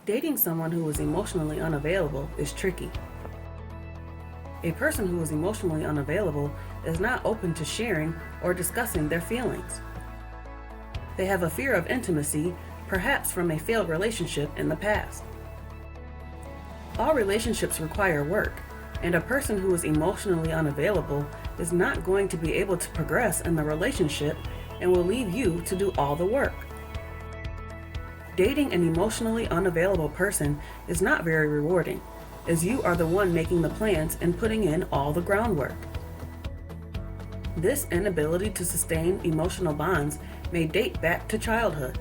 Dating someone who is emotionally unavailable is tricky. A person who is emotionally unavailable is not open to sharing or discussing their feelings. They have a fear of intimacy, perhaps from a failed relationship in the past. All relationships require work, and a person who is emotionally unavailable is not going to be able to progress in the relationship and will leave you to do all the work. Dating an emotionally unavailable person is not very rewarding, as you are the one making the plans and putting in all the groundwork. This inability to sustain emotional bonds may date back to childhood.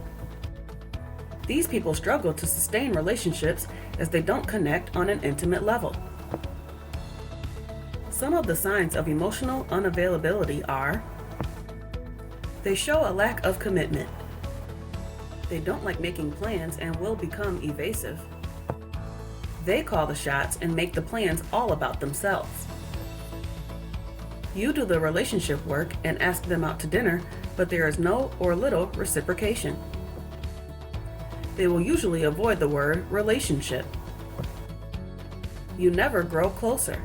These people struggle to sustain relationships as they don't connect on an intimate level. Some of the signs of emotional unavailability are: they show a lack of commitment. They don't like making plans and will become evasive. They call the shots and make the plans all about themselves. You do the relationship work and ask them out to dinner, but there is no or little reciprocation. They will usually avoid the word relationship. You never grow closer.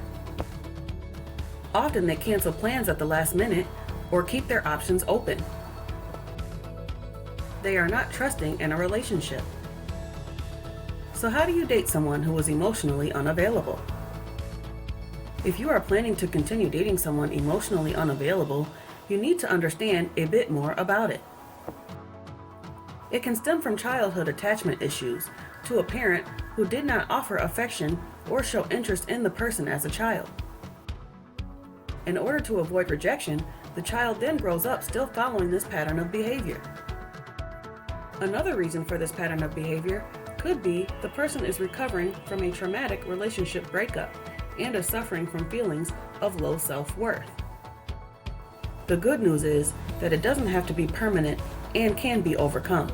Often they cancel plans at the last minute or keep their options open. They are not trusting in a relationship. So how do you date someone who is emotionally unavailable? If you are planning to continue dating someone emotionally unavailable, you need to understand a bit more about it. It can stem from childhood attachment issues to a parent who did not offer affection or show interest in the person as a child. In order to avoid rejection, the child then grows up still following this pattern of behavior. Another reason for this pattern of behavior could be the person is recovering from a traumatic relationship breakup and is suffering from feelings of low self-worth. The good news is that it doesn't have to be permanent and can be overcome.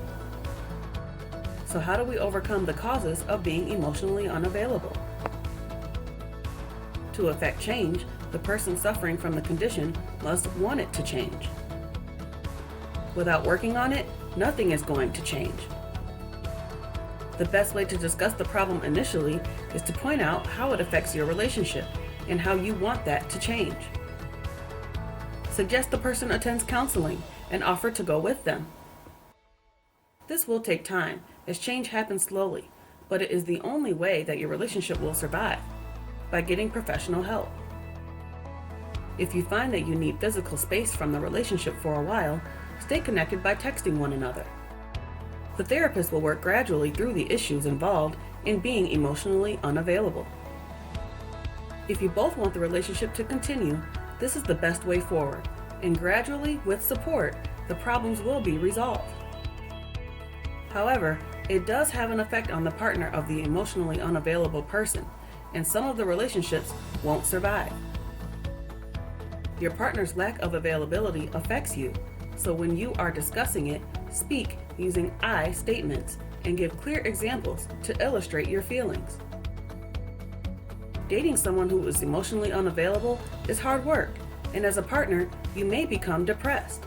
So how do we overcome the causes of being emotionally unavailable? To effect change, the person suffering from the condition must want it to change. Without working on it, nothing is going to change. The best way to discuss the problem initially is to point out how it affects your relationship and how you want that to change. Suggest the person attends counseling and offer to go with them. This will take time, as change happens slowly, but it is the only way that your relationship will survive, by getting professional help. If you find that you need physical space from the relationship for a while, stay connected by texting one another. The therapist will work gradually through the issues involved in being emotionally unavailable. If you both want the relationship to continue, this is the best way forward, and gradually, with support, the problems will be resolved. However, it does have an effect on the partner of the emotionally unavailable person, and some of the relationships won't survive. Your partner's lack of availability affects you, so when you are discussing it, speak using I statements and give clear examples to illustrate your feelings. Dating someone who is emotionally unavailable is hard work, and as a partner, you may become depressed.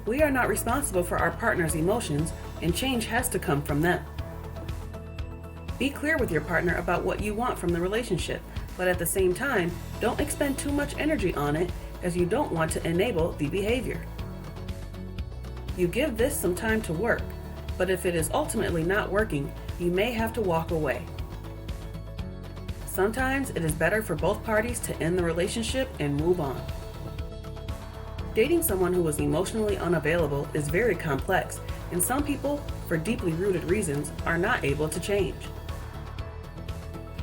We are not responsible for our partner's emotions, and change has to come from them. Be clear with your partner about what you want from the relationship, but at the same time, don't expend too much energy on it, as you don't want to enable the behavior. You give this some time to work, but if it is ultimately not working, you may have to walk away. Sometimes it is better for both parties to end the relationship and move on. Dating someone who is emotionally unavailable is very complex, and some people, for deeply rooted reasons, are not able to change.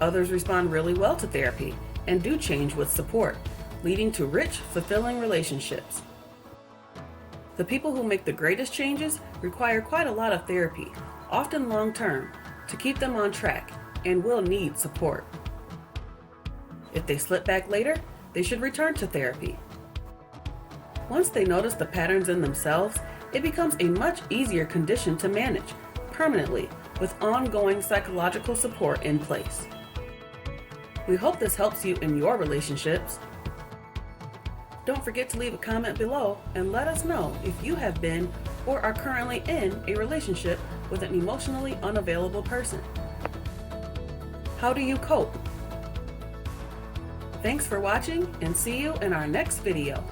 Others respond really well to therapy and do change with support, leading to rich, fulfilling relationships. The people who make the greatest changes require quite a lot of therapy, often long-term, to keep them on track, and will need support. If they slip back later, they should return to therapy. Once they notice the patterns in themselves, it becomes a much easier condition to manage permanently with ongoing psychological support in place. We hope this helps you in your relationships. Don't forget to leave a comment below and let us know if you have been or are currently in a relationship with an emotionally unavailable person? How do you cope? Thanks for watching, and see you in our next video.